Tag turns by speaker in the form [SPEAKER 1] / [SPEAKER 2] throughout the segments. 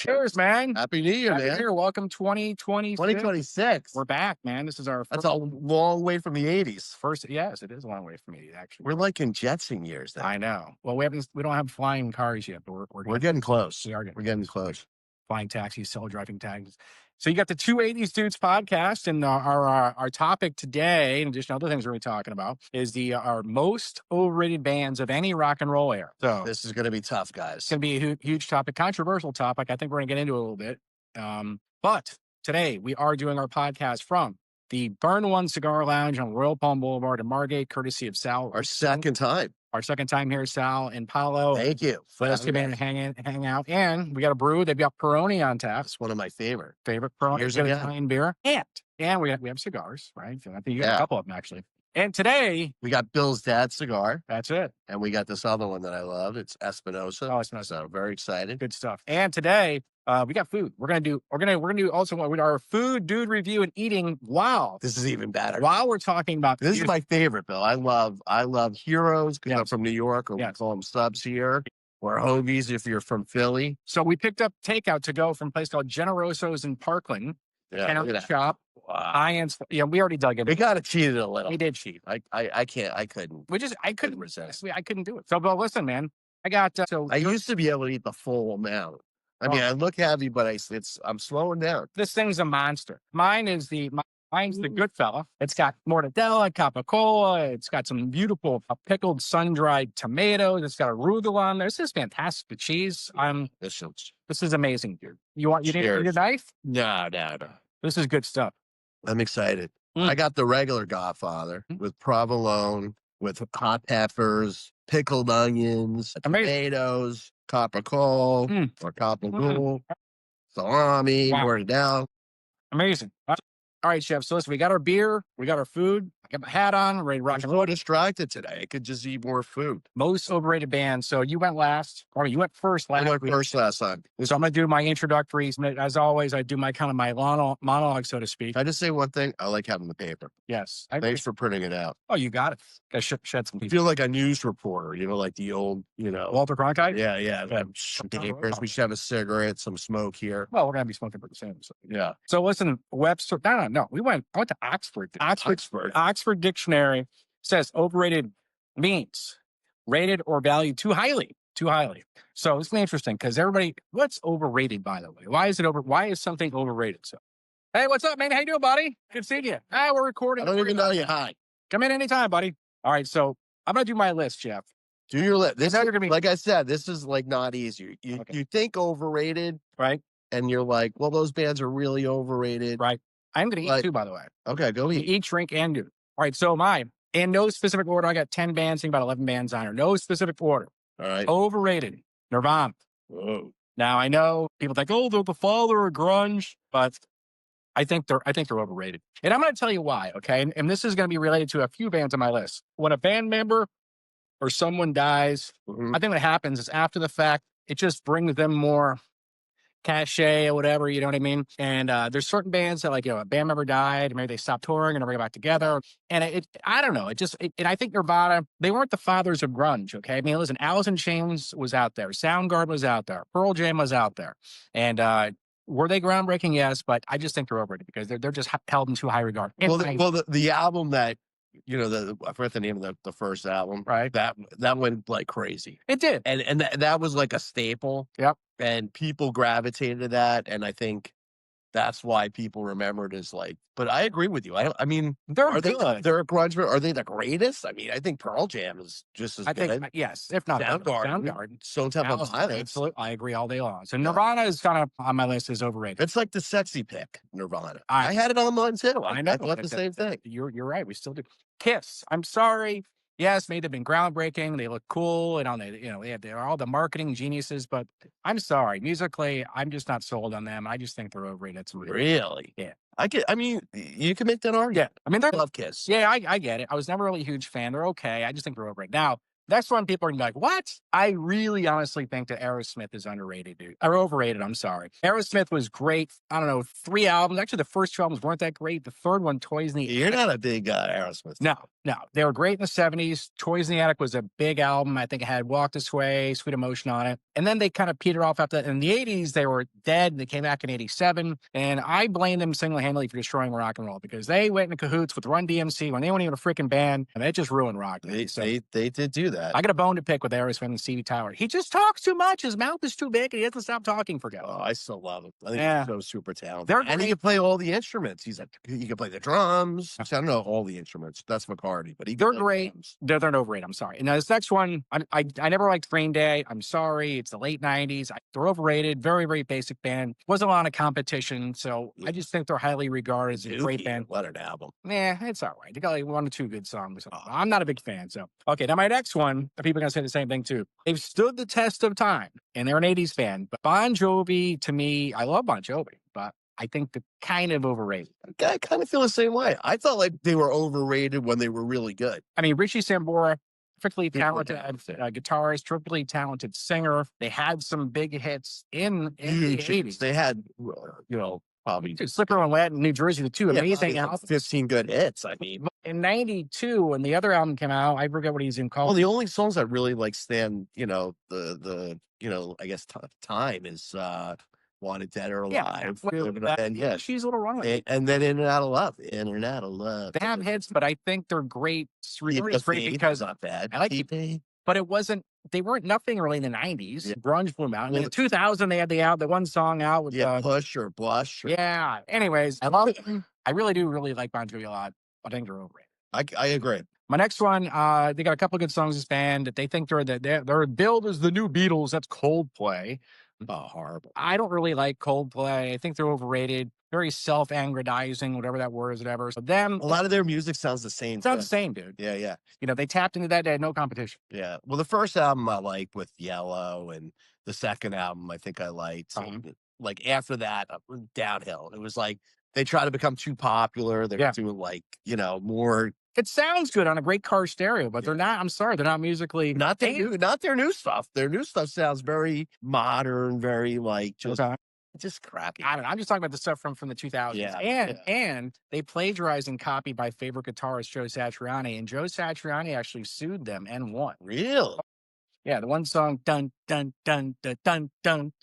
[SPEAKER 1] Cheers, man.
[SPEAKER 2] Happy New Year,
[SPEAKER 1] Happy
[SPEAKER 2] man.
[SPEAKER 1] New Year. Welcome 2026.
[SPEAKER 2] 2026.
[SPEAKER 1] We're back, man. This is our
[SPEAKER 2] That's a long way from the 80s.
[SPEAKER 1] first. Yes, it is a long way from me, actually.
[SPEAKER 2] We're like in Jetson years now.
[SPEAKER 1] I know. Well, we don't have flying cars yet, but
[SPEAKER 2] We're getting close.
[SPEAKER 1] We are getting
[SPEAKER 2] We're getting close.
[SPEAKER 1] flying taxis, self-driving taxis. So you got the 280s Dudes podcast, and our topic today, in addition to other things we're going to be talking about, is our most overrated bands of any rock and roll era. So
[SPEAKER 2] This is going to be tough,
[SPEAKER 1] it's
[SPEAKER 2] guys.
[SPEAKER 1] going to be a huge topic, controversial topic. I think we're going to get into it a little bit. But today we are doing our podcast from the Burn One Cigar Lounge on Royal Palm Boulevard in Margate, courtesy of Sal.
[SPEAKER 2] Our second time.
[SPEAKER 1] Our second time here, Sal and Paulo.
[SPEAKER 2] Thank you.
[SPEAKER 1] Let us come in and hang out. And we got a brew. They've got Peroni on tap.
[SPEAKER 2] That's one of my favorite.
[SPEAKER 1] Peroni.
[SPEAKER 2] Here's
[SPEAKER 1] Got
[SPEAKER 2] again.
[SPEAKER 1] Italian beer. And we have cigars, right? I think you got
[SPEAKER 2] Yeah.
[SPEAKER 1] a couple of them, actually. And today,
[SPEAKER 2] We got Bill's Dad cigar,
[SPEAKER 1] that's it.
[SPEAKER 2] and we got this other one that I love. It's Espinosa.
[SPEAKER 1] Oh, it's nice.
[SPEAKER 2] So very excited.
[SPEAKER 1] Good stuff. And today, we got food. We're gonna do also our food dude review and eating. Wow.
[SPEAKER 2] This is even better.
[SPEAKER 1] While we're talking about
[SPEAKER 2] This is my favorite, Bill. I love Heroes because I'm
[SPEAKER 1] Yes.
[SPEAKER 2] from New York, or we
[SPEAKER 1] Yes.
[SPEAKER 2] call them subs here, or Hoagies if you're from Philly.
[SPEAKER 1] So we picked up takeout to go from a place called Generoso's in Parkland.
[SPEAKER 2] Yeah,
[SPEAKER 1] And
[SPEAKER 2] look at that.
[SPEAKER 1] shop.
[SPEAKER 2] Wow.
[SPEAKER 1] Yeah, we already dug in.
[SPEAKER 2] We got to cheat it a little.
[SPEAKER 1] We did cheat.
[SPEAKER 2] I couldn't.
[SPEAKER 1] I couldn't
[SPEAKER 2] resist.
[SPEAKER 1] I couldn't do it. So, but listen, man, I got
[SPEAKER 2] I used to be able to eat the full amount. I mean, I look heavy, but I'm slowing down.
[SPEAKER 1] this thing's a monster. Mine's the good fella. It's got mortadella, capicola. It's got some beautiful pickled sun-dried tomatoes. It's got arugula on there. This is fantastic. The cheese. This is amazing, dude. You need a knife?
[SPEAKER 2] No.
[SPEAKER 1] This is good stuff.
[SPEAKER 2] I'm excited.
[SPEAKER 1] Mm.
[SPEAKER 2] I got the regular Godfather with provolone, with hot peppers, pickled onions,
[SPEAKER 1] Amazing.
[SPEAKER 2] tomatoes, capicola, or capicola, salami,
[SPEAKER 1] Wow.
[SPEAKER 2] mortadella.
[SPEAKER 1] Amazing. All right, chef. So listen, we got our beer, we got our food. I got my hat on, ready to rock
[SPEAKER 2] I'm
[SPEAKER 1] and roll.
[SPEAKER 2] so distracted today. I could just eat more food.
[SPEAKER 1] Most overrated band. So you went last, or you went first
[SPEAKER 2] I
[SPEAKER 1] last
[SPEAKER 2] went
[SPEAKER 1] week.
[SPEAKER 2] first last time.
[SPEAKER 1] So I'm going to do my introductories. As always, I do my kind of my monologue, so to speak.
[SPEAKER 2] Can I just say one thing? I like having the paper.
[SPEAKER 1] Yes.
[SPEAKER 2] Thanks for printing it out.
[SPEAKER 1] Oh, you got it. Got to shed some
[SPEAKER 2] I
[SPEAKER 1] people.
[SPEAKER 2] feel like a news reporter, like the old,
[SPEAKER 1] Walter Cronkite?
[SPEAKER 2] Yeah. Some papers. We should have a cigarette, some smoke here.
[SPEAKER 1] Well, we're going to be smoking for the same. So.
[SPEAKER 2] Yeah.
[SPEAKER 1] So listen, Webster. No. I went to Oxford. Oxford Dictionary says overrated means rated or valued too highly. So it's interesting because what's overrated, by the way? Why is something overrated? So, hey, what's up, man? How you doing, buddy? Good seeing you. We're recording.
[SPEAKER 2] I don't even know you. Hi.
[SPEAKER 1] Come in anytime, buddy. All right. So I'm going to do my list, Jeff.
[SPEAKER 2] Do your list. This
[SPEAKER 1] Now
[SPEAKER 2] is,
[SPEAKER 1] you're gonna be-
[SPEAKER 2] like I said, this is like not easy. You think overrated,
[SPEAKER 1] Right.
[SPEAKER 2] and you're like, well, those bands are really overrated.
[SPEAKER 1] Right. I'm going to eat
[SPEAKER 2] But-
[SPEAKER 1] too, by the way.
[SPEAKER 2] Okay, go eat.
[SPEAKER 1] Eat, drink, and do. All right. So in no specific order, I got 10 bands, think about 11 bands on her. No specific order.
[SPEAKER 2] All right.
[SPEAKER 1] Overrated. Nirvana.
[SPEAKER 2] Whoa.
[SPEAKER 1] Now I know people think, oh, they're the father of grunge, but I think they're overrated. And I'm going to tell you why. Okay. And this is going to be related to a few bands on my list. When a band member or someone dies,
[SPEAKER 2] Mhm.
[SPEAKER 1] I think what happens is after the fact, it just brings them more cachet or whatever, you know what I mean? And there's certain bands that a band member died, maybe they stopped touring and they bring it back together. And I don't know. And I think Nirvana, they weren't the fathers of grunge, okay? I mean, listen, Alice in Chains was out there. Soundgarden was out there. Pearl Jam was out there. And were they groundbreaking? Yes, but I just think they're overrated because they're just held in too high regard.
[SPEAKER 2] Well, the album that, I forget the name of the first album.
[SPEAKER 1] Right.
[SPEAKER 2] That went like crazy.
[SPEAKER 1] It did.
[SPEAKER 2] And that was like a staple.
[SPEAKER 1] Yep.
[SPEAKER 2] And people gravitated to that. And I think that's why people remembered as but I agree with you. I mean,
[SPEAKER 1] They're good.
[SPEAKER 2] They're a grunge, are they the greatest? I mean, I think Pearl Jam is just as good.
[SPEAKER 1] Think, yes, if not
[SPEAKER 2] Soundgarden. Stone Temple Pilots.
[SPEAKER 1] Absolutely. I agree all day long. So Nirvana is kind of on my list as overrated.
[SPEAKER 2] It's like the sexy pick, Nirvana.
[SPEAKER 1] I
[SPEAKER 2] I had it on mine too.
[SPEAKER 1] I know.
[SPEAKER 2] I thought the same thing.
[SPEAKER 1] You're right. We still do. Kiss. I'm sorry. Yes, maybe they've been groundbreaking. They look cool, and they're all the marketing geniuses. But I'm sorry, musically, I'm just not sold on them. I just think they're overrated. It's
[SPEAKER 2] Really?
[SPEAKER 1] Yeah.
[SPEAKER 2] I mean, you can make that argument.
[SPEAKER 1] Yeah. I mean, they're
[SPEAKER 2] Love Kiss.
[SPEAKER 1] Yeah, I get it. I was never really a huge fan. They're okay. I just think they're overrated. Now, Next one, people are gonna be like, what? I really honestly think that Aerosmith is underrated, dude. Or overrated, I'm sorry. Aerosmith was great. I don't know, 3 albums. Actually, the first 2 albums weren't that great. The third one, Toys in the
[SPEAKER 2] You're not a big Aerosmith.
[SPEAKER 1] No, no. They were great in the 70s. Toys in the Attic was a big album. I think it had Walk This Way, Sweet Emotion on it. And then they kind of petered off after that. In the 80s, they were dead. They came back in 87. And I blame them single-handedly for destroying rock and roll because they went in cahoots with Run DMC when they weren't even a freaking band. And it just ruined rock.
[SPEAKER 2] They did do that.
[SPEAKER 1] I got a bone to pick with Aerosmith and Stevie Tyler. He just talks too much. His mouth is too big and he doesn't stop talking for God.
[SPEAKER 2] Oh, I still love him. I think he's so super talented. And he can play all the instruments. He can play the drums. I don't know all the instruments. That's McCartney, but they're
[SPEAKER 1] great. They're overrated. I'm sorry. And now this next one, I never liked Green Day. I'm sorry. It's the late 90s. They're overrated. Very, very basic band. Wasn't a lot of competition. So I just think they're highly regarded as a great band.
[SPEAKER 2] What an album.
[SPEAKER 1] Yeah, it's all right. They got like 1 or 2 good songs. I'm not a big fan. So, okay. Now my next one, people are going to say the same thing too. They've stood the test of time and they're an 80s fan. But Bon Jovi, to me, I love Bon Jovi, but I think they're kind of overrated.
[SPEAKER 2] I kind of feel the same way. I thought like they were overrated when they were really good.
[SPEAKER 1] I mean, Richie Sambora, perfectly talented guitarist, perfectly talented singer. They had some big hits in the 80s.
[SPEAKER 2] They had, probably
[SPEAKER 1] Slippery When Wet in New Jersey, the 2 amazing albums.
[SPEAKER 2] 15 good hits, I mean.
[SPEAKER 1] In 92, when the other album came out, I forget what he's in called.
[SPEAKER 2] Well, the only songs that really like stand, I guess time is Wanted Dead or Alive.
[SPEAKER 1] And She's a Little Runaway.
[SPEAKER 2] And then In and Out of Love. In and Out of Love.
[SPEAKER 1] They have hits, but I think they're great. It's great because
[SPEAKER 2] not bad.
[SPEAKER 1] I like it, but it wasn't. They weren't nothing really in the 90s. Yeah. Grunge blew out. In 2000, they had the one song out with
[SPEAKER 2] Push or Blush.
[SPEAKER 1] Yeah. Anyways, I love them. I really do like Bon Jovi a lot. I think they're overrated.
[SPEAKER 2] I agree.
[SPEAKER 1] My next one, they got a couple of good songs. This band that they think they're billed as the new Beatles. That's Coldplay.
[SPEAKER 2] Oh, horrible.
[SPEAKER 1] I don't really like Coldplay. I think they're overrated. Very self-aggrandizing, whatever that word is, whatever. So them,
[SPEAKER 2] a lot of their music sounds the same.
[SPEAKER 1] Sounds the same, dude.
[SPEAKER 2] Yeah.
[SPEAKER 1] They tapped into that. They had no competition.
[SPEAKER 2] Yeah. Well, the first album I liked with Yellow, and the second album I think I liked. Like after that, downhill. It was like they try to become too popular. They're doing more.
[SPEAKER 1] It sounds good on a great car stereo, but they're not. I'm sorry, they're not musically.
[SPEAKER 2] Not their new stuff. Their new stuff sounds very modern, very like just crappy.
[SPEAKER 1] I don't know. I'm just talking about the stuff from the 2000s. Yeah, and they plagiarized and copied by favorite guitarist Joe Satriani, and Joe Satriani actually sued them and won.
[SPEAKER 2] Really?
[SPEAKER 1] Yeah, the one song dun dun dun dun dun dun.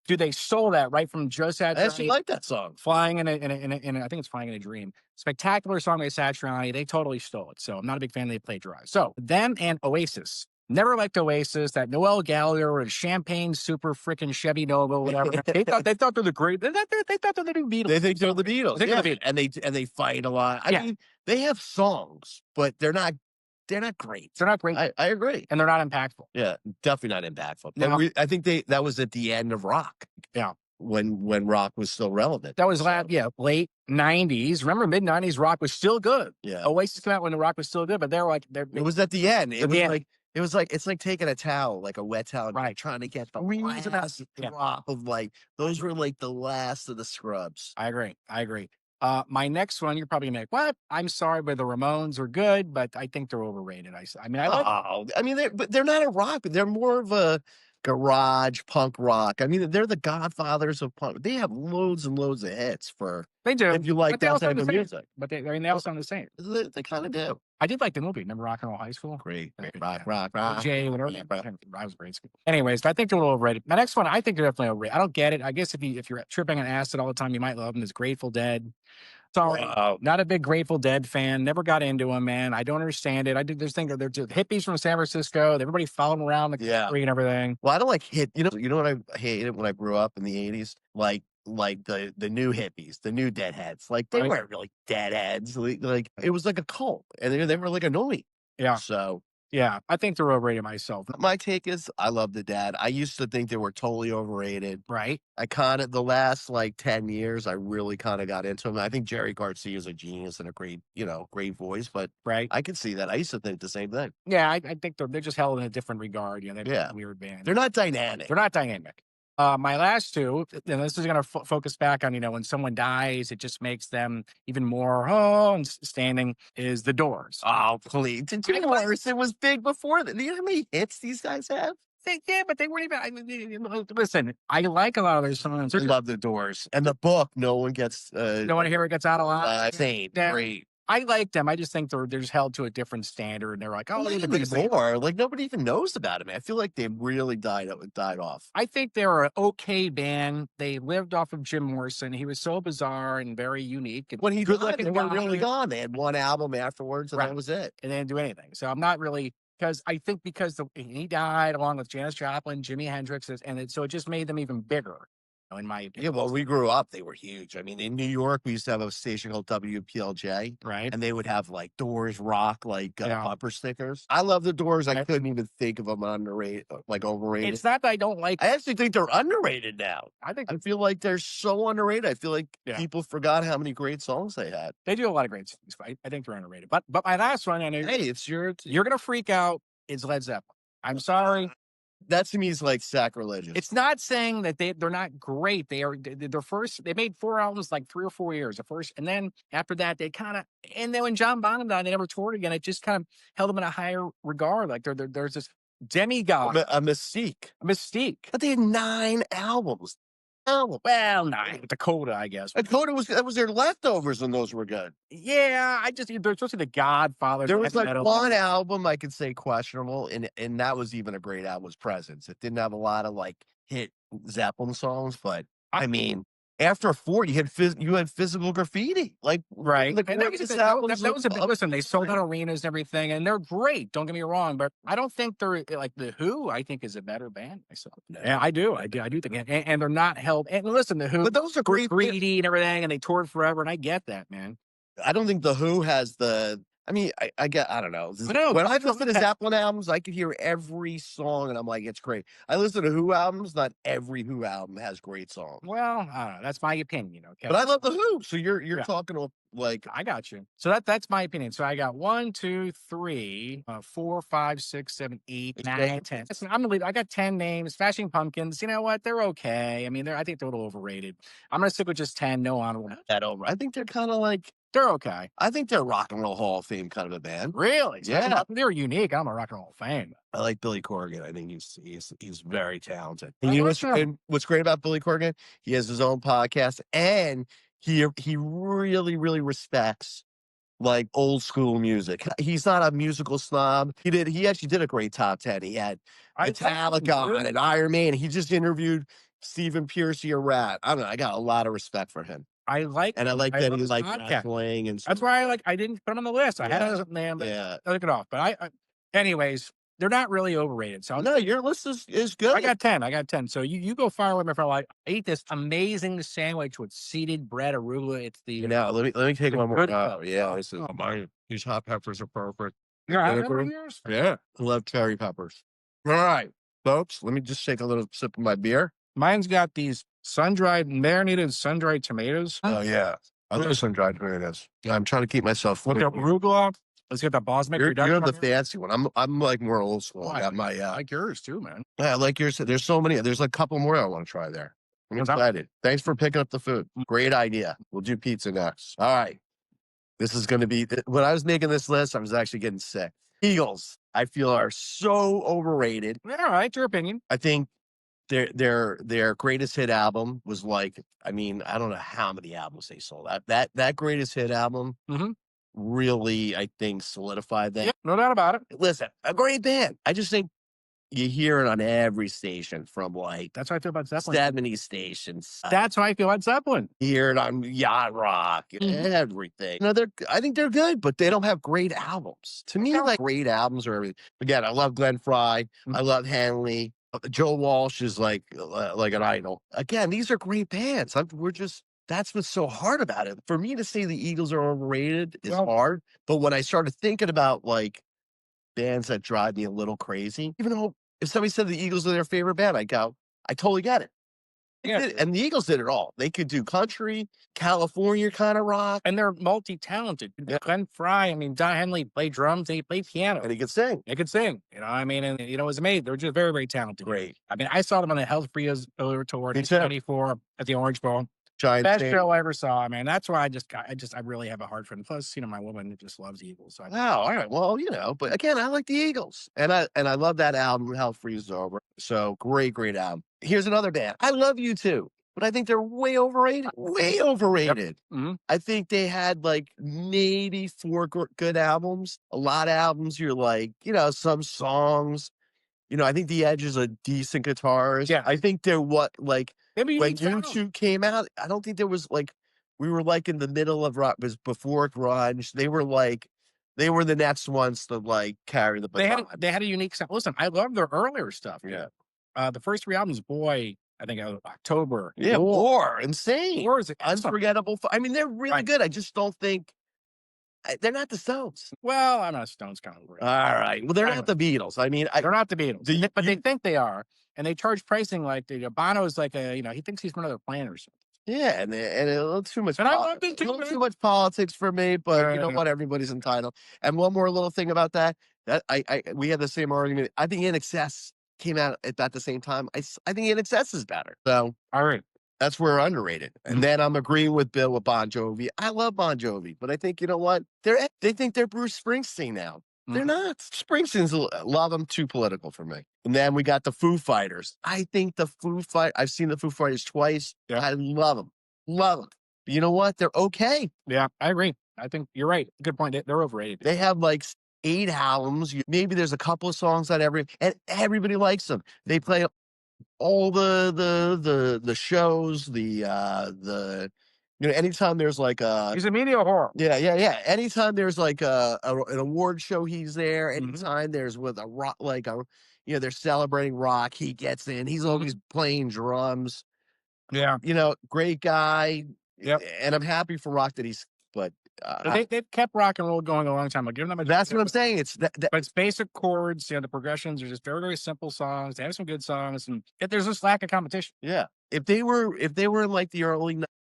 [SPEAKER 1] Dude, they stole that right from Joe Satriani.
[SPEAKER 2] I actually like that song.
[SPEAKER 1] Flying in a I think it's Flying in a Dream. Spectacular song by Satriani. They totally stole it. So I'm not a big fan. They plagiarized. So them and Oasis. Never liked Oasis. That Noel Gallagher or Champagne Super freaking Chevy Nova, whatever. they thought they're the great. They thought they're the new Beatles.
[SPEAKER 2] They think they're the Beatles. And they fight a lot. I mean, they have songs, but they're not great.
[SPEAKER 1] They're not great.
[SPEAKER 2] I agree.
[SPEAKER 1] And they're not impactful.
[SPEAKER 2] Yeah, definitely not impactful.
[SPEAKER 1] No.
[SPEAKER 2] I think that was at the end of rock.
[SPEAKER 1] Yeah.
[SPEAKER 2] When rock was still relevant.
[SPEAKER 1] That was late 90s. Remember, mid-90s rock was still good.
[SPEAKER 2] Yeah.
[SPEAKER 1] Oasis came out when the rock was still good, but it
[SPEAKER 2] was at the end. It's like taking a towel, like a wet towel, and trying to get the last drop of those were like the last of the scrubs.
[SPEAKER 1] I agree. My next one, you're probably gonna be like, what? I'm sorry, but the Ramones are good, but I think they're overrated.
[SPEAKER 2] They're not a rock. They're more of a garage punk rock. I mean, they're the godfathers of punk. They have loads and loads of hits
[SPEAKER 1] They do.
[SPEAKER 2] If you like that type of music.
[SPEAKER 1] But they all sound the same.
[SPEAKER 2] They kind of do.
[SPEAKER 1] I did like the movie. Remember Rock and Roll High School?
[SPEAKER 2] Great. Rock.
[SPEAKER 1] Jay, whatever. I was great school. Anyways, I think they're a little overrated. My next one, I think they're definitely overrated. I don't get it. I guess if you're tripping on acid all the time, you might love them. Is Grateful Dead. Sorry, not a big Grateful Dead fan. Never got into them, man. I don't understand it. I just think they're just hippies from San Francisco. Everybody following around the country and everything.
[SPEAKER 2] Well, I don't like hit. You know what I hated when I grew up in the 80s? Like the new hippies, the new deadheads. Like they weren't really deadheads. Like it was like a cult, and they were like annoying.
[SPEAKER 1] Yeah.
[SPEAKER 2] So.
[SPEAKER 1] Yeah, I think they're overrated myself.
[SPEAKER 2] My take is I love the Dad. I used to think they were totally overrated.
[SPEAKER 1] Right.
[SPEAKER 2] I the last 10 years, I really kind of got into them. I think Jerry Garcia is a genius and a great voice, but I can see that. I used to think the same thing.
[SPEAKER 1] Yeah, I think they're just held in a different regard. They're a weird band.
[SPEAKER 2] They're not dynamic.
[SPEAKER 1] My last two, and this is going to focus back on, when someone dies, it just makes them even more, and standing, is the Doors.
[SPEAKER 2] Oh, please. The Doors, it was big before that. Do you know how many hits these guys have?
[SPEAKER 1] Yeah, but they weren't even. I mean, listen, I like a lot of their songs.
[SPEAKER 2] I love the Doors. And the book, no one gets
[SPEAKER 1] No one here gets out alive.
[SPEAKER 2] insane.
[SPEAKER 1] Yeah.
[SPEAKER 2] Great.
[SPEAKER 1] I like them. I just think they're just held to a different standard. And they're like, oh,
[SPEAKER 2] Not
[SPEAKER 1] they're the
[SPEAKER 2] even
[SPEAKER 1] biggest thing.
[SPEAKER 2] more. Like nobody even knows about it, man. I feel like they really died off.
[SPEAKER 1] I think they're an okay band. They lived off of Jim Morrison. He was so bizarre and very unique. And
[SPEAKER 2] When he
[SPEAKER 1] good
[SPEAKER 2] died,
[SPEAKER 1] looking
[SPEAKER 2] they were
[SPEAKER 1] guy.
[SPEAKER 2] really gone. They had one album afterwards, and that was it.
[SPEAKER 1] And they didn't do anything. So I'm not really, because I think he died along with Janis Joplin, Jimi Hendrix, so it just made them even bigger. In my opinion.
[SPEAKER 2] Yeah, well, we grew up, they were huge. I mean, in New York, we used to have a station called WPLJ,
[SPEAKER 1] right?
[SPEAKER 2] And they would have like Doors rock, like bumper stickers. I love the Doors. I couldn't even think of them underrated, like overrated.
[SPEAKER 1] It's not that I don't like.
[SPEAKER 2] I actually think they're underrated now. I feel like they're so underrated. I feel like people forgot how many great songs they had.
[SPEAKER 1] They do a lot of great songs. I think they're underrated. But my last one, I know.
[SPEAKER 2] Hey,
[SPEAKER 1] you're gonna freak out. It's Led Zeppelin. I'm sorry.
[SPEAKER 2] That to me is like sacrilegious.
[SPEAKER 1] It's not saying that they're not great. They made 4 albums like 3 or 4 years. The first, and then after that, and then when John Bonham died, they never toured again. It just kind of held them in a higher regard. Like there's this demigod,
[SPEAKER 2] a mystique.
[SPEAKER 1] But
[SPEAKER 2] they had 9 albums.
[SPEAKER 1] Oh, well, 9. Dakota, I guess.
[SPEAKER 2] Dakota that was their leftovers, and those were good.
[SPEAKER 1] Yeah, they're supposed to be the Godfather.
[SPEAKER 2] There was like one album I could say questionable, and that was even a great album, was Presence. It didn't have a lot of like hit Zeppelin songs, but I mean, after 4, you had Physical Graffiti, like
[SPEAKER 1] right. And that was a big, listen. They sold out arenas and everything, and they're great. Don't get me wrong, but I don't think they're like the Who. I think is a better band myself. Yeah, I do think, and they're not held. And listen, the Who,
[SPEAKER 2] but those are
[SPEAKER 1] greedy and everything, and they toured forever, and I get that, man.
[SPEAKER 2] I don't think the Who has the. I mean, I don't know. When I listen to Zeppelin albums, I could hear every song, and I'm like, it's great. I listen to Who albums. Not every Who album has great songs.
[SPEAKER 1] Well, I don't know. That's my opinion. Okay,
[SPEAKER 2] but I love the Who. So you're talking to like.
[SPEAKER 1] I got you. So that's my opinion. So I got 1, 2, 3, 4, 5, 6, 7, 8, 9, 10. Listen, I'm the leader. I got 10 names. Smashing Pumpkins. You know what? They're okay. I mean, I think they're a little overrated. I'm gonna stick with just 10. No honorable. I think they're kind of like. They're okay. I think they're Rock and Roll Hall of Fame kind of a band. Really? Yeah. They're unique. I'm a Rock and Roll fan. I like Billy Corgan. I think he's very talented. And and what's great about Billy Corgan? He has his own podcast, and he really, really respects like old school music. He's not a musical snob. He actually did a great top 10. He had Metallica and Iron Man. He just interviewed Stephen Piercy or Rat. I don't know. I got a lot of respect for him. I like that he like wrestling and stuff. That's why I didn't put him on the list. I had it as a man, but I took it off. But anyways, they're not really overrated. So no, your list is good. I got 10. So you go far away, my friend. Like, I ate this amazing sandwich with seeded bread, arugula. It's the let me take one more. These hot peppers are perfect. Yeah, I love cherry peppers. All right, folks. Let me just take a little sip of my beer. Mine's got these marinated sun-dried tomatoes. Oh, yeah. I love sun-dried tomatoes. I'm trying to keep myself. Look up arugula. Let's get the Bosmic. You're the fancy one. I'm like more old school. I got my. I like yours too, man. Yeah, I like yours. There's so many. There's like a couple more I want to try there. I'm excited. Thanks for picking up the food. Great idea. We'll do pizza next. All right. This is going to be. When I was making this list, I was actually getting sick. Eagles, I feel, are so overrated. All right, your opinion. I think their greatest hit album was like, I mean, I don't know how many albums they sold. That greatest hit album really, I think, solidified that. Yep, no doubt about it. Listen, a great band. I just think you hear it on every station from like that's how I feel about Zeppelin. 70 stations. That's how I feel about Zeppelin. You hear it on Yacht Rock, everything. You know, I think they're good, but they don't have great albums. To me, like great albums are again, I love Glenn Frey, I love Hanley. Joe Walsh is like an idol. Again, these are great bands. That's what's so hard about it. For me to say the Eagles are overrated is hard. But when I started thinking about like bands that drive me a little crazy, even though if somebody said the Eagles are their favorite band, I go, I totally get it.
[SPEAKER 2] And the Eagles did it all. They could do country, California kind of rock.
[SPEAKER 1] And they're multi-talented.
[SPEAKER 2] Yeah.
[SPEAKER 1] Glenn Fry, I mean, Don Henley played drums, and he played piano.
[SPEAKER 2] And he could sing.
[SPEAKER 1] They could sing, you know, I mean, and, you know, it was amazing. They were just very, very talented.
[SPEAKER 2] Great.
[SPEAKER 1] I mean, I saw them on the Health Freeze tour in
[SPEAKER 2] Me too.
[SPEAKER 1] 1994 at the Orange Bowl.
[SPEAKER 2] Giant
[SPEAKER 1] Best
[SPEAKER 2] stadium.
[SPEAKER 1] show I ever saw, man. That's why I really have a heart for them. Plus, you know, my woman just loves Eagles. So
[SPEAKER 2] Wow. All right. Well, you know, but again, I like the Eagles, and I love that album, Hell Freezes Over. So great album. Here's another band. I love you too, but I think they're way overrated. Way overrated.
[SPEAKER 1] Mhm.
[SPEAKER 2] I think they had like maybe 4 good albums. A lot of albums. You're like, you know, some songs. You know, I think The Edge is a decent guitarist.
[SPEAKER 1] Yeah.
[SPEAKER 2] I think they're like
[SPEAKER 1] Maybe
[SPEAKER 2] when U2 came out, I don't think there was like, we were like in the middle of rock, was before grunge. They were the next ones to like carry the baton.
[SPEAKER 1] they had a unique sound. Listen, I love their earlier stuff.
[SPEAKER 2] Yeah.
[SPEAKER 1] The first 3 albums, boy, I think October.
[SPEAKER 2] Yeah, War, insane.
[SPEAKER 1] War is
[SPEAKER 2] Unforgettable. I mean, they're really good. I just don't think they're not the Stones.
[SPEAKER 1] Well, I'm not a Stones kind of.
[SPEAKER 2] All right. Well, they're not the Beatles. I mean,
[SPEAKER 1] they're not the Beatles, but they think they are, and they charge pricing like Bono's like he thinks he's one of their planners.
[SPEAKER 2] Yeah, and a little too much.
[SPEAKER 1] And I loved it too,
[SPEAKER 2] a little
[SPEAKER 1] man.
[SPEAKER 2] too much politics for me, but you know what? Everybody's entitled. And one more little thing about that we had the same argument. I think INXS came out at about the same time. I think INXS is better. So
[SPEAKER 1] all right,
[SPEAKER 2] that's where we're underrated. And then I'm agreeing with Bill with Bon Jovi. I love Bon Jovi, but I think you know what? They think they're Bruce Springsteen now. They're not. Springsteen's love them too political for me. And then we got the Foo Fighters. I think I've seen the Foo Fighters twice. Yeah. I love them. Love them. But you know what? They're okay.
[SPEAKER 1] Yeah, I agree. I think you're right. Good point. They're overrated.
[SPEAKER 2] They have like 8 albums. Maybe there's a couple of songs that and everybody likes them. They play all the shows, you know, anytime there's like
[SPEAKER 1] he's a media whore.
[SPEAKER 2] Yeah. Anytime there's like an award show, he's there. Anytime there's with a rock, like you know, they're celebrating rock, he gets in. He's always playing drums.
[SPEAKER 1] Yeah.
[SPEAKER 2] You know, great guy.
[SPEAKER 1] Yep.
[SPEAKER 2] And I'm happy for rock that
[SPEAKER 1] they've kept rock and roll going a long time. I'll give them
[SPEAKER 2] that's what I'm saying. But
[SPEAKER 1] it's basic chords. You know, the progressions are just very, very simple songs. They have some good songs, and yet there's this lack of competition.
[SPEAKER 2] Yeah. If they were in like the early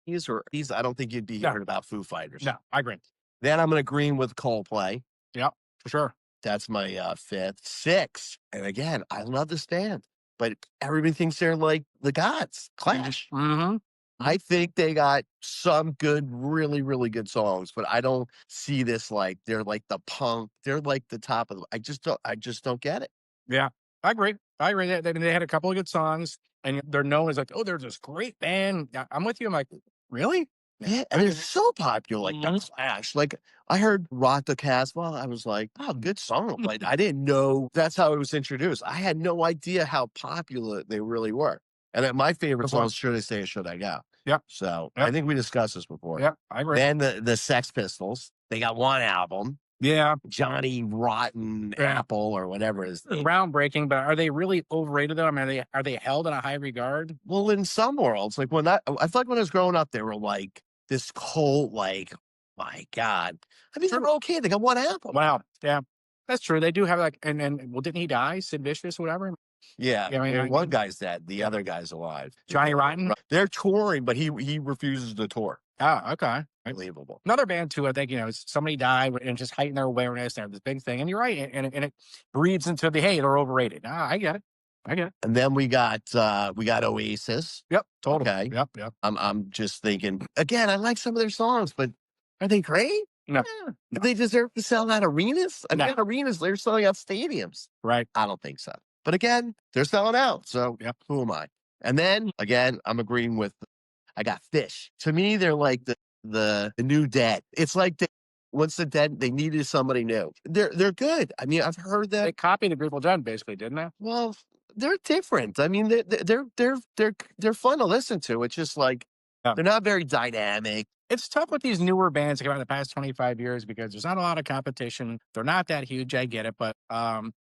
[SPEAKER 2] 90s or these, I don't think you'd be hearing about Foo Fighters.
[SPEAKER 1] No, I agree.
[SPEAKER 2] Then I'm going to agree with Coldplay.
[SPEAKER 1] Yeah, for sure.
[SPEAKER 2] That's my 5th. 6. And again, I love this band, but everybody thinks they're like the gods. Clash.
[SPEAKER 1] Mm-hmm.
[SPEAKER 2] I think they got some good, really, really good songs, but I don't see this like they're like the punk. They're like the top of I just don't get it.
[SPEAKER 1] Yeah, I agree. They had a couple of good songs, and they're known as like, oh, they're this great band. I'm with you. I'm like, really?
[SPEAKER 2] Yeah, and they're so popular. Like the Clash. Like I heard "Rock the Casbah." I was like, "Oh, good song!" But I didn't know that's how it was introduced. I had no idea how popular they really were. And then my favorite song is "Should I Stay or Should I Go?"
[SPEAKER 1] Yeah.
[SPEAKER 2] So I think we discussed this before.
[SPEAKER 1] Yeah, I agree.
[SPEAKER 2] Then the Sex Pistols. They got one album.
[SPEAKER 1] Yeah.
[SPEAKER 2] Johnny Rotten Apple or whatever it is.
[SPEAKER 1] Groundbreaking, but are they really overrated though? I mean, are they held in a high regard?
[SPEAKER 2] Well, in some worlds, like I feel like when I was growing up, they were like this cult, like, my God. I mean, they're okay. They got one album.
[SPEAKER 1] Wow. Yeah. That's true. They do have like, and well, didn't he die? Sid Vicious or whatever?
[SPEAKER 2] Yeah.
[SPEAKER 1] I mean,
[SPEAKER 2] one guy's dead. The other guy's alive.
[SPEAKER 1] Johnny Rotten?
[SPEAKER 2] They're touring, but he refuses to tour.
[SPEAKER 1] Oh, okay.
[SPEAKER 2] Unbelievable.
[SPEAKER 1] Another band too, I think, you know, somebody died and just heighten their awareness. They have this big thing. And you're right. And it breeds into the, hey, they're overrated. I get it.
[SPEAKER 2] And then we got Oasis.
[SPEAKER 1] Yep. Totally.
[SPEAKER 2] Okay.
[SPEAKER 1] Yep.
[SPEAKER 2] I'm just thinking, again, I like some of their songs, but are they great?
[SPEAKER 1] No.
[SPEAKER 2] Yeah. Do they deserve to sell out arenas? I mean, arenas, they're selling out stadiums.
[SPEAKER 1] Right.
[SPEAKER 2] I don't think so. But again, they're selling out. So who am I? And then again, I'm agreeing with I got Fish. To me, they're like the new Dead. It's like once the Dead, they needed somebody new. They're good. I mean, I've heard that
[SPEAKER 1] they copied the Grateful Dead, basically, didn't they?
[SPEAKER 2] Well, they're different. I mean, they're fun to listen to. It's just like they're not very dynamic.
[SPEAKER 1] It's tough with these newer bands that come out in the past 25 years because there's not a lot of competition. They're not that huge. I get it. But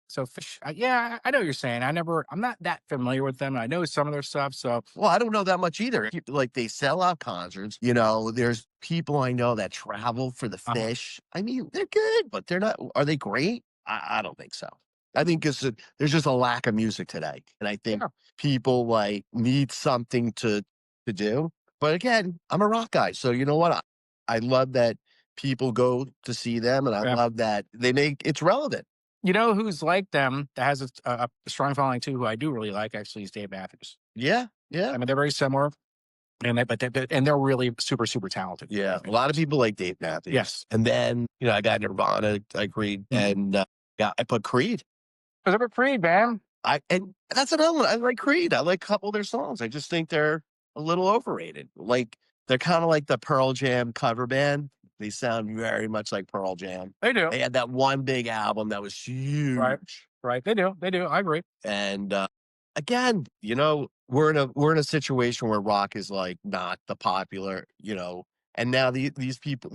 [SPEAKER 1] so Fish, I know what you're saying. I'm not that familiar with them. I know some of their stuff. So,
[SPEAKER 2] well, I don't know that much either. Like they sell out concerts. You know, there's people I know that travel for the Fish. I mean, they're good, but they're not. Are they great? I don't think so. I think there's just a lack of music today, and I think people like need something to do. But again, I'm a rock guy, so you know what? I love that people go to see them, and I love that they make it's relevant.
[SPEAKER 1] You know who's like them that has a strong following too, who I do really like actually is Dave Matthews.
[SPEAKER 2] Yeah, yeah.
[SPEAKER 1] I mean, they're very similar, and they're really super, super talented.
[SPEAKER 2] Yeah, a lot of people like Dave Matthews.
[SPEAKER 1] Yes.
[SPEAKER 2] And then, I got Nirvana, I agreed, and, I put Creed.
[SPEAKER 1] Because I'm Creed, man.
[SPEAKER 2] And that's another one. I like Creed. I like a couple of their songs. I just think they're a little overrated. Like, they're kinda like the Pearl Jam cover band. They sound very much like Pearl Jam.
[SPEAKER 1] They do.
[SPEAKER 2] They had that one big album that was huge.
[SPEAKER 1] Right. They do. I agree.
[SPEAKER 2] And, again, we're in a situation where rock is, like, not the popular, and now these people,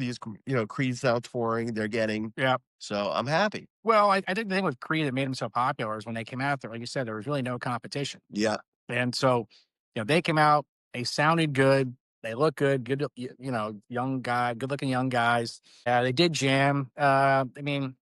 [SPEAKER 2] Creed's now touring, they're getting so I'm happy.
[SPEAKER 1] Well, I think the thing with Creed that made them so popular is when they came out there, like you said, there was really no competition.
[SPEAKER 2] Yeah.
[SPEAKER 1] And so, they came out, they sounded good, they look good, good looking young guys. They did jam. I mean,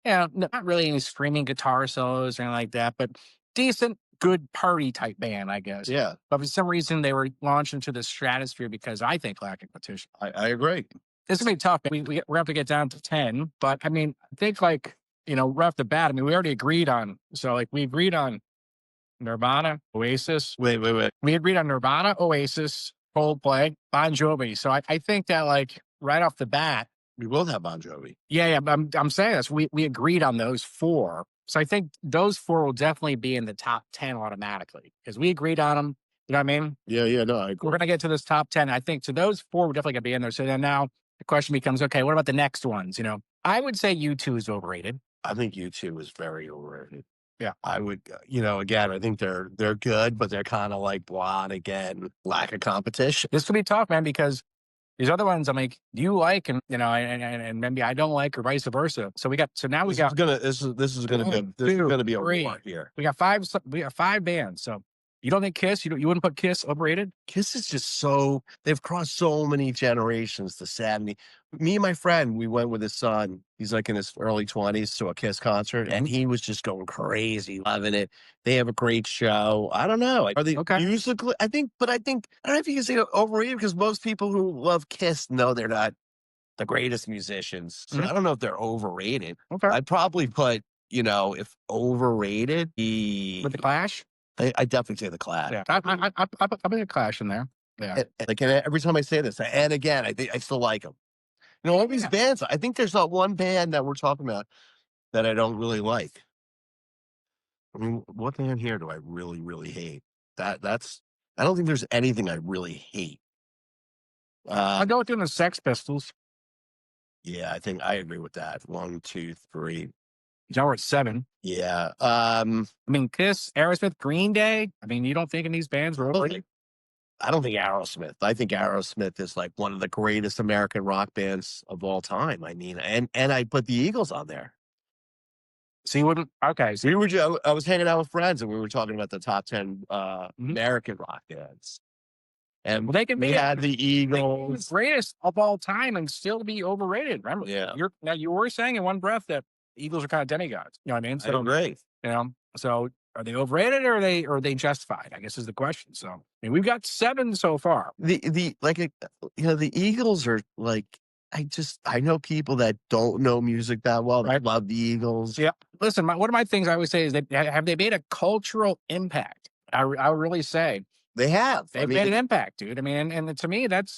[SPEAKER 1] not really any screaming guitar solos or anything like that, but decent, good party type band, I guess.
[SPEAKER 2] Yeah.
[SPEAKER 1] But for some reason, they were launched into the stratosphere because I think lack of competition.
[SPEAKER 2] I agree.
[SPEAKER 1] It's gonna be tough. We're gonna have to get down to 10, but I mean, I think right off the bat, I mean, we already agreed on. So we agreed on Nirvana, Oasis.
[SPEAKER 2] Wait.
[SPEAKER 1] We agreed on Nirvana, Oasis, Coldplay, Bon Jovi. So I think that right off the bat,
[SPEAKER 2] we will have Bon Jovi.
[SPEAKER 1] Yeah. I'm saying this. We agreed on those 4. So I think those 4 will definitely be in the top 10 automatically because we agreed on them. You know what I mean?
[SPEAKER 2] Yeah. No, I agree.
[SPEAKER 1] We're gonna get to this top 10. I think so. Those 4 will definitely gonna be in there. So then now the question becomes, okay, what about the next ones? I would say U2 is overrated.
[SPEAKER 2] I think U2 is very overrated.
[SPEAKER 1] Yeah.
[SPEAKER 2] I would, again, I think they're good, but they're kind of like blah, and again, lack of competition.
[SPEAKER 1] This could be tough, man, because these other ones I'm like, do you like, and maybe I don't like, or vice versa. So now we got
[SPEAKER 2] this is gonna be a war here.
[SPEAKER 1] We got 5 bands. So you don't think Kiss? You wouldn't put Kiss overrated?
[SPEAKER 2] Kiss is just they've crossed so many generations. The 70s. Me and my friend, we went with his son. He's like in his early 20s to a Kiss concert, and he was just going crazy, loving it. They have a great show. I don't know. Are they musically? I don't know if you can say overrated because most people who love Kiss know they're not the greatest musicians. So I don't know if they're overrated.
[SPEAKER 1] Okay.
[SPEAKER 2] I'd probably put, if overrated,
[SPEAKER 1] with the Clash.
[SPEAKER 2] I definitely say the Clash.
[SPEAKER 1] Yeah, I put the Clash in there. Yeah,
[SPEAKER 2] and every time I say this, and again, I still like them. All these bands. I think there's not one band that we're talking about that I don't really like. I mean, what band here do I really, really hate? I don't think there's anything I really hate.
[SPEAKER 1] I'll go with the Sex Pistols.
[SPEAKER 2] Yeah, I think I agree with that. 1, 2, 3.
[SPEAKER 1] Now we're at 7.
[SPEAKER 2] Yeah.
[SPEAKER 1] I mean, Kiss, Aerosmith, Green Day. I mean, you don't think in these bands were overrated?
[SPEAKER 2] I don't think Aerosmith. I think Aerosmith is like one of the greatest American rock bands of all time. I mean, and I put the Eagles on there.
[SPEAKER 1] So you wouldn't? Okay. So
[SPEAKER 2] I was hanging out with friends and we were talking about the top 10 American rock bands. And
[SPEAKER 1] they
[SPEAKER 2] had the Eagles,
[SPEAKER 1] the greatest of all time, and still be overrated. Remember?
[SPEAKER 2] Yeah.
[SPEAKER 1] You were saying in one breath that the Eagles are kind of demigods. You know what I mean? So
[SPEAKER 2] great.
[SPEAKER 1] So are they overrated or are they justified? I guess is the question. So I mean, we've got 7 so far.
[SPEAKER 2] The Eagles are like, I know people that don't know music that well. Right. I love the Eagles.
[SPEAKER 1] Yeah. Listen, one of my things I always say is that have they made a cultural impact? I would really say
[SPEAKER 2] they have.
[SPEAKER 1] They've made an impact, dude. I mean, and to me, that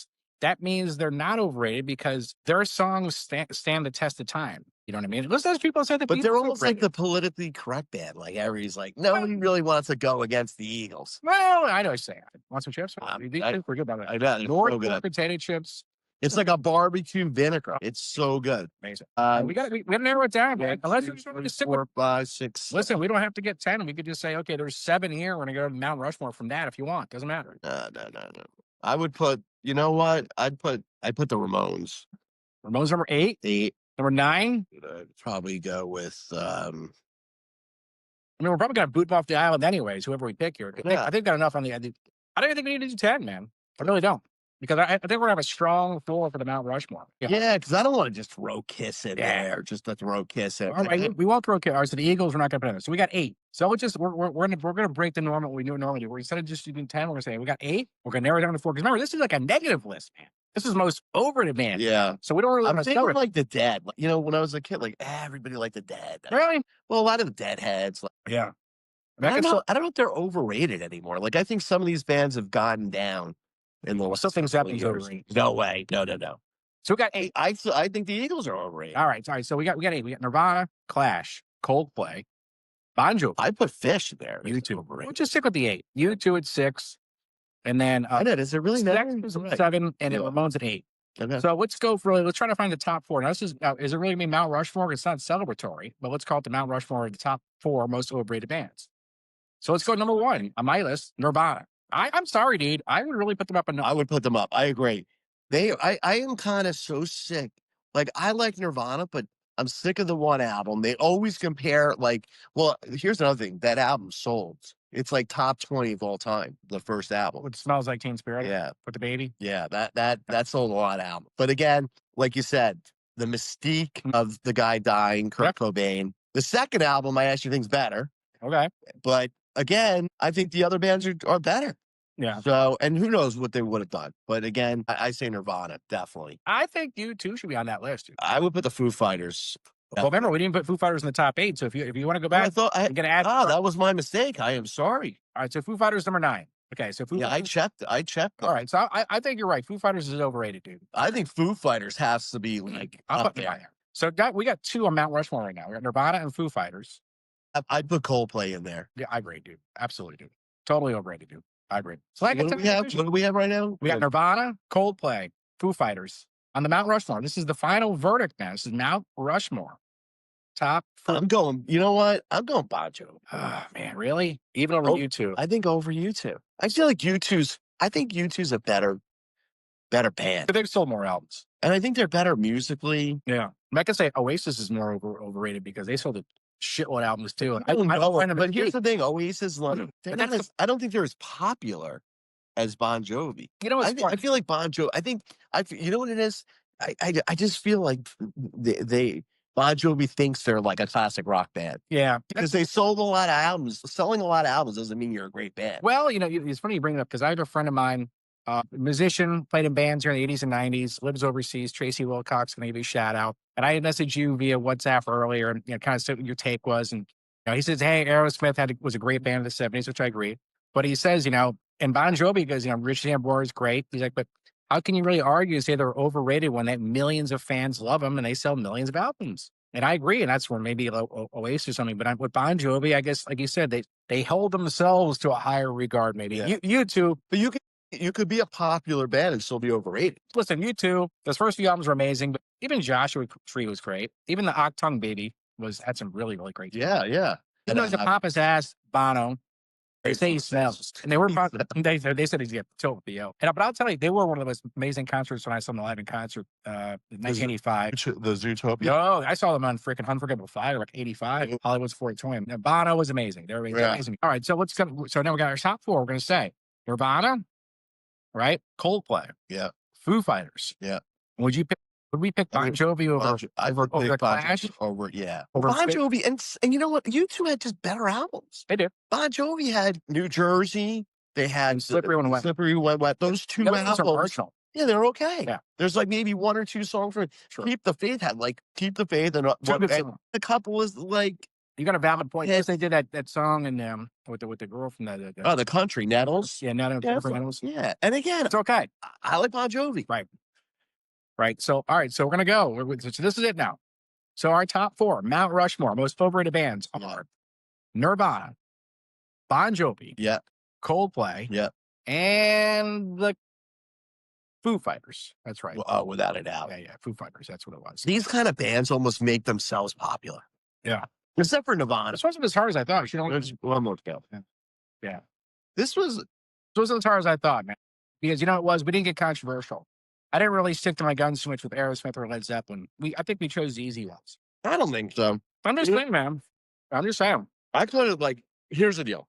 [SPEAKER 1] means they're not overrated because their songs stand the test of time. You know what I mean? Listen, those people say that,
[SPEAKER 2] but they're almost like the politically correct band. Like everybody's like, nobody really wants to go against the Eagles.
[SPEAKER 1] Well, I know what you're saying. Want some chips? We're good about that.
[SPEAKER 2] I know.
[SPEAKER 1] North potato chips.
[SPEAKER 2] It's like a barbecue vinegar. It's so good.
[SPEAKER 1] Amazing. We got to narrow it down, man. Unless you just want to stick
[SPEAKER 2] 4, 5, 6.
[SPEAKER 1] Listen, we don't have to get 10. We could just say, okay, there's 7 here. We're gonna go to Mount Rushmore from that if you want. Doesn't matter.
[SPEAKER 2] No. I would put. You know what? I'd put the Ramones.
[SPEAKER 1] Ramones number 8.
[SPEAKER 2] 8.
[SPEAKER 1] Number 9.
[SPEAKER 2] I'd probably go with.
[SPEAKER 1] I mean, we're probably gonna boot them off the island anyways. Whoever we pick here. I think got enough on the. I don't even think we need to do 10, man. I really don't. because I think we're gonna have a strong 4 for the Mount Rushmore.
[SPEAKER 2] Yeah, because I don't want to just throw Kiss in there, just to throw Kiss in.
[SPEAKER 1] All right, we won't throw Kiss. All right, so the Eagles, we're not gonna put in there. So we got 8. So we're gonna break the norm what we normally do. We're instead of just doing 10, we're gonna say we got 8. We're gonna narrow it down to 4. Because remember, this is like a negative list, man. This is most overrated band.
[SPEAKER 2] Yeah.
[SPEAKER 1] So we don't really
[SPEAKER 2] I'm
[SPEAKER 1] want to
[SPEAKER 2] thinking
[SPEAKER 1] celebrate.
[SPEAKER 2] like the Dead. You know, when I was a kid, like everybody liked the Dead.
[SPEAKER 1] Really?
[SPEAKER 2] Well, a lot of the Deadheads. Like,
[SPEAKER 1] Yeah.
[SPEAKER 2] I don't know. I don't know if they're overrated anymore. Like I think some of these bands have gotten down in the last
[SPEAKER 1] Still think
[SPEAKER 2] couple of
[SPEAKER 1] Zeppelin's
[SPEAKER 2] years.
[SPEAKER 1] overrated.
[SPEAKER 2] No way. No.
[SPEAKER 1] So we got 8.
[SPEAKER 2] I think the Eagles are overrated.
[SPEAKER 1] All right, sorry. So we got 8. We got Nirvana, Clash, Coldplay, Bon Jovi.
[SPEAKER 2] I put Fish there.
[SPEAKER 1] U2. We'll just stick with the 8. U2 at 6. And then
[SPEAKER 2] I know. Is it really
[SPEAKER 1] Sex at 7, and then Ramones at 8.
[SPEAKER 2] Okay.
[SPEAKER 1] So let's try to find the top 4. Now, is it really gonna be Mount Rushmore? It's not celebratory, but let's call it the Mount Rushmore of the top 4 most overrated bands. So let's go number 1 on my list, Nirvana. I'm sorry, dude. I would really put them up.
[SPEAKER 2] I would put them up. I agree. I am kind of so sick. Like I like Nirvana, but I'm sick of the one album. They always compare well, here's another thing. That album sold. It's like top 20 of all time, the first album.
[SPEAKER 1] It Smells Like Teen Spirit.
[SPEAKER 2] Yeah.
[SPEAKER 1] With the baby.
[SPEAKER 2] Yeah, that sold a lot of albums. But again, like you said, the mystique of the guy dying, Kurt Cobain. The second album I actually think is better.
[SPEAKER 1] Okay.
[SPEAKER 2] But again, I think the other bands are better.
[SPEAKER 1] Yeah.
[SPEAKER 2] So, and who knows what they would have done. But again, I say Nirvana, definitely.
[SPEAKER 1] I think U2 should be on that list. Dude.
[SPEAKER 2] I would put the Foo Fighters.
[SPEAKER 1] Well, remember, we didn't put Foo Fighters in the top 8. So if you want to go back,
[SPEAKER 2] I thought
[SPEAKER 1] I'm going to add.
[SPEAKER 2] that was my mistake. I am sorry.
[SPEAKER 1] All right. So Foo Fighters number 9. Okay. So Foo Fighters.
[SPEAKER 2] I checked.
[SPEAKER 1] All right. So I think you're right. Foo Fighters is overrated, dude.
[SPEAKER 2] I think Foo Fighters has to be up there.
[SPEAKER 1] So we got 2 on Mount Rushmore right now. We got Nirvana and Foo Fighters.
[SPEAKER 2] I'd put Coldplay in there.
[SPEAKER 1] Yeah, I agree, dude. Absolutely, dude. Totally overrated, dude. I agree. So
[SPEAKER 2] what do we have right now?
[SPEAKER 1] We got Nirvana, Coldplay, Foo Fighters on the Mount Rushmore. This is the final verdict now. This is Mount Rushmore. Top 4.
[SPEAKER 2] I'm going, you know what? I'm going Bon Jovi.
[SPEAKER 1] Oh, man, really? Even over U2?
[SPEAKER 2] I think over U2. I feel like I think U2's a better band.
[SPEAKER 1] But they've sold more albums.
[SPEAKER 2] And I think they're better musically.
[SPEAKER 1] Yeah. I can say Oasis is more overrated because they sold a shitload of albums too.
[SPEAKER 2] I don't know, but here's the thing. Oasis, I don't think they're as popular as Bon Jovi.
[SPEAKER 1] You know,
[SPEAKER 2] I feel like Bon Jovi, you know what it is? I just feel like Bon Jovi thinks they're like a classic rock band.
[SPEAKER 1] Yeah.
[SPEAKER 2] Because they sold a lot of albums. Selling a lot of albums doesn't mean you're a great band.
[SPEAKER 1] Well, you know, it's funny you bring it up because I have a friend of mine, musician, played in bands here in the 80s and 90s, lives overseas, Tracy Wilcox, can I give you a shout out? And I had messaged you via WhatsApp earlier and, kind of said what your take was. And, he says, hey, Aerosmith was a great band in the 70s, which I agree. But he says, and Bon Jovi goes, Rich Sambora is great. He's like, but how can you really argue and say they're overrated when millions of fans love them and they sell millions of albums? And I agree. And that's where maybe Oasis or something. But with Bon Jovi, I guess, like you said, they hold themselves to a higher regard, maybe.
[SPEAKER 2] Yeah.
[SPEAKER 1] You two.
[SPEAKER 2] But you could be a popular band and still be overrated.
[SPEAKER 1] Listen, U2, those first few albums were amazing, but even Joshua Tree was great. Even the Octung Baby had some really, really great stuff.
[SPEAKER 2] Yeah.
[SPEAKER 1] You know, the pompous ass Bono, they say he smells. And they were they said he's tilt with the O. But I'll tell you, they were one of the most amazing concerts when I saw them live in concert in 1985.
[SPEAKER 2] The Zootopia?
[SPEAKER 1] No, I saw them on freaking Unforgettable Fire, like 85, Hollywood's 420. Now, Bono was amazing. They were amazing. All right, so so now we got our top 4. We're going to say Nirvana, right? Coldplay.
[SPEAKER 2] Yeah.
[SPEAKER 1] Foo Fighters.
[SPEAKER 2] Yeah.
[SPEAKER 1] Would we pick Bon Jovi over
[SPEAKER 2] the
[SPEAKER 1] Clash?
[SPEAKER 2] Over Bon Jovi, and you know what? U2 had just better albums.
[SPEAKER 1] They did.
[SPEAKER 2] Bon Jovi had New Jersey. They had
[SPEAKER 1] Slippery When Wet.
[SPEAKER 2] Slippery When Wet. Those two albums
[SPEAKER 1] are marginal.
[SPEAKER 2] Yeah, they're okay.
[SPEAKER 1] Yeah.
[SPEAKER 2] There's like maybe 1 or 2 songs for Keep the Faith had Keep the Faith and the couple was like.
[SPEAKER 1] You got a valid point. Yes, they did that song and with the girl from
[SPEAKER 2] the country Nettles.
[SPEAKER 1] Yeah, Nettles.
[SPEAKER 2] Yeah, and again,
[SPEAKER 1] it's okay.
[SPEAKER 2] I like Bon Jovi.
[SPEAKER 1] Right. So all right. So we're gonna go. So this is it now. So our top 4 Mount Rushmore most overrated bands are Nirvana, Bon Jovi, Coldplay, and the Foo Fighters. That's right.
[SPEAKER 2] Oh, without a doubt.
[SPEAKER 1] Yeah. Foo Fighters. That's what it was.
[SPEAKER 2] These kind of bands almost make themselves popular.
[SPEAKER 1] Yeah.
[SPEAKER 2] Except for Nirvana.
[SPEAKER 1] This wasn't as hard as I thought.
[SPEAKER 2] There's one more to go.
[SPEAKER 1] Yeah.
[SPEAKER 2] This wasn't
[SPEAKER 1] as hard as I thought, man. Because we didn't get controversial. I didn't really stick to my guns too much with Aerosmith or Led Zeppelin. I think we chose the easy ones.
[SPEAKER 2] I don't think so.
[SPEAKER 1] I'm just saying, man. I'm just saying.
[SPEAKER 2] I could have here's the deal.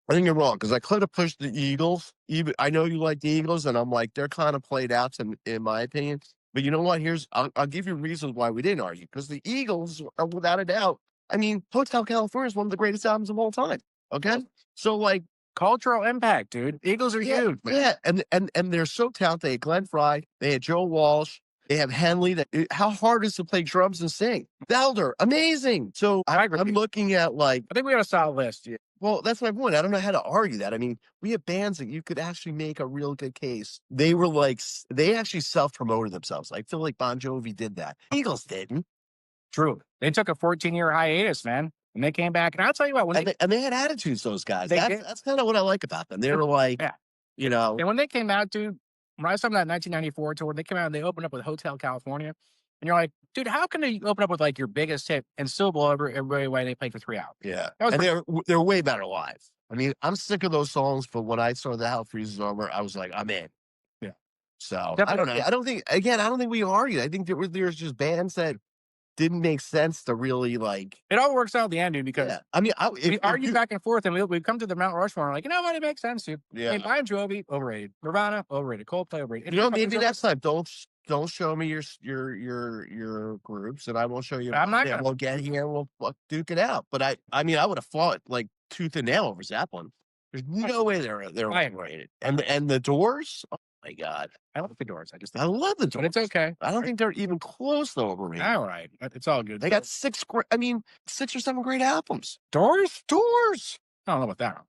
[SPEAKER 2] I think you're wrong because I could have pushed the Eagles. Even I know you like the Eagles, and I'm like they're kind of played out in my opinion. But you know what? I'll give you reasons why we didn't argue because the Eagles are without a doubt. I mean, Hotel California is one of the greatest albums of all time. Okay, so like
[SPEAKER 1] cultural impact, dude. Eagles are huge.
[SPEAKER 2] Yeah, and they're so talented. They had Glenn Fry, they had Joe Walsh, they have Henley. How hard is to play drums and sing? Felder, amazing. So I'm looking at like
[SPEAKER 1] I think we got a solid list. Yeah.
[SPEAKER 2] Well, that's my point. I don't know how to argue that. I mean, we have bands that you could actually make a real good case. They were like they actually self-promoted themselves. I feel like Bon Jovi did that. Eagles didn't.
[SPEAKER 1] True. They took a 14-year hiatus, man. And they came back. And I'll tell you what,
[SPEAKER 2] and they had attitudes, those guys. That's kind of what I like about them. They were like, you know.
[SPEAKER 1] And when they came out, dude, when I saw them that 1994 tour, they came out and they opened up with Hotel California. And you're like, dude, how can they open up with like your biggest hit and still blow everybody away? They played for 3 hours.
[SPEAKER 2] Yeah. And they're way better live. I mean, I'm sick of those songs, but when I saw The Hell Freezes Over, I was like, I'm in.
[SPEAKER 1] Yeah.
[SPEAKER 2] So I don't know. I don't think we argued. I think there's just bands that didn't make sense to really like.
[SPEAKER 1] It all works out at the end, dude, because
[SPEAKER 2] I mean,
[SPEAKER 1] we argue back and forth, and we come to the Mount Rushmore, and we're like, you know what, it makes sense, dude.
[SPEAKER 2] Yeah.
[SPEAKER 1] Hey, Bon Jovi, overrated. Nirvana, overrated. Coldplay, overrated.
[SPEAKER 2] You know, maybe next time, don't show me your groups, and I won't show you.
[SPEAKER 1] I'm not gonna.
[SPEAKER 2] We'll get here, we'll duke it out. But I mean, I would have fought like tooth and nail over Zeppelin. There's no way they're overrated. And the Doors. Oh my God,
[SPEAKER 1] I love the Doors. I
[SPEAKER 2] love the Doors.
[SPEAKER 1] But it's okay.
[SPEAKER 2] I don't think they're even close to overrated.
[SPEAKER 1] All right, it's all good.
[SPEAKER 2] They got 6 or 7 great albums.
[SPEAKER 1] Doors.
[SPEAKER 2] I
[SPEAKER 1] don't know about that.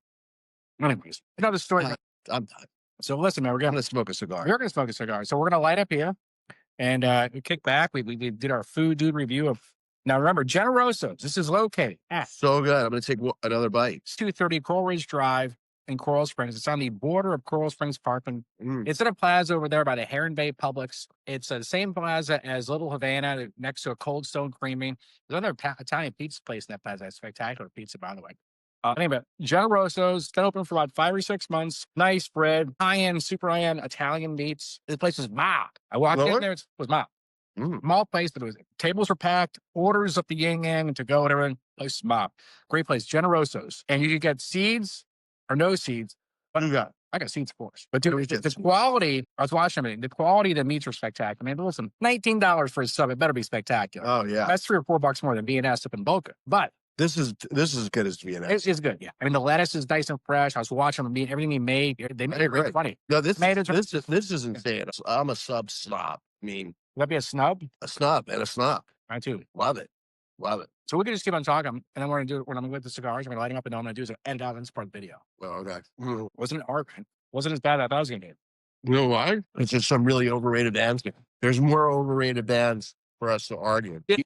[SPEAKER 1] Anyways, another story.
[SPEAKER 2] I'm done.
[SPEAKER 1] So listen, man, we're gonna
[SPEAKER 2] smoke a cigar.
[SPEAKER 1] We're gonna smoke a cigar. So we're gonna light up here, and we kick back. We did our food dude review of. Now remember, Generoso. This is located at
[SPEAKER 2] so good. I'm gonna take another bite.
[SPEAKER 1] It's 230 Coral Ridge Drive in Coral Springs. It's on the border of Coral Springs Parkland. It's in a plaza over there by the Heron Bay Publix. It's the same plaza as Little Havana, next to a Cold Stone Creaming. There's another Italian pizza place in that plaza. It's spectacular pizza, by the way. Anyway, Generoso's been open for about 5 or 6 months. Nice bread, high-end, super high-end Italian meats. This place was mob. I walked in there, it was mob. Small place, but tables were packed, orders up the yin yang and to go and everything. Place mob. Great place, Generoso's. And you could get seeds or no seeds. What do you got? I got seeds, of course. But dude, the quality, I was watching everything. The quality of the meats are spectacular. I mean, listen, $19 for a sub, it better be spectacular.
[SPEAKER 2] Oh, yeah.
[SPEAKER 1] That's $3 or $4 more than B&S up in Boca. But
[SPEAKER 2] this is as good as B&S.
[SPEAKER 1] It's good, yeah. I mean, the lettuce is nice and fresh. I was watching the meat, everything he made. They made it really funny.
[SPEAKER 2] No, this is insane. I'm a sub snob. I mean,
[SPEAKER 1] would that be a snub?
[SPEAKER 2] A snub and a snob.
[SPEAKER 1] I too.
[SPEAKER 2] Love it.
[SPEAKER 1] So we can just keep on talking, and then we're gonna do when I'm with the cigars. I'm gonna light them up, and all I'm gonna do is end out and support the video.
[SPEAKER 2] Oh, okay.
[SPEAKER 1] Wasn't hard. Wasn't as bad as I was gonna do.
[SPEAKER 2] You know why? It's just some really overrated bands. There's more overrated bands for us to argue.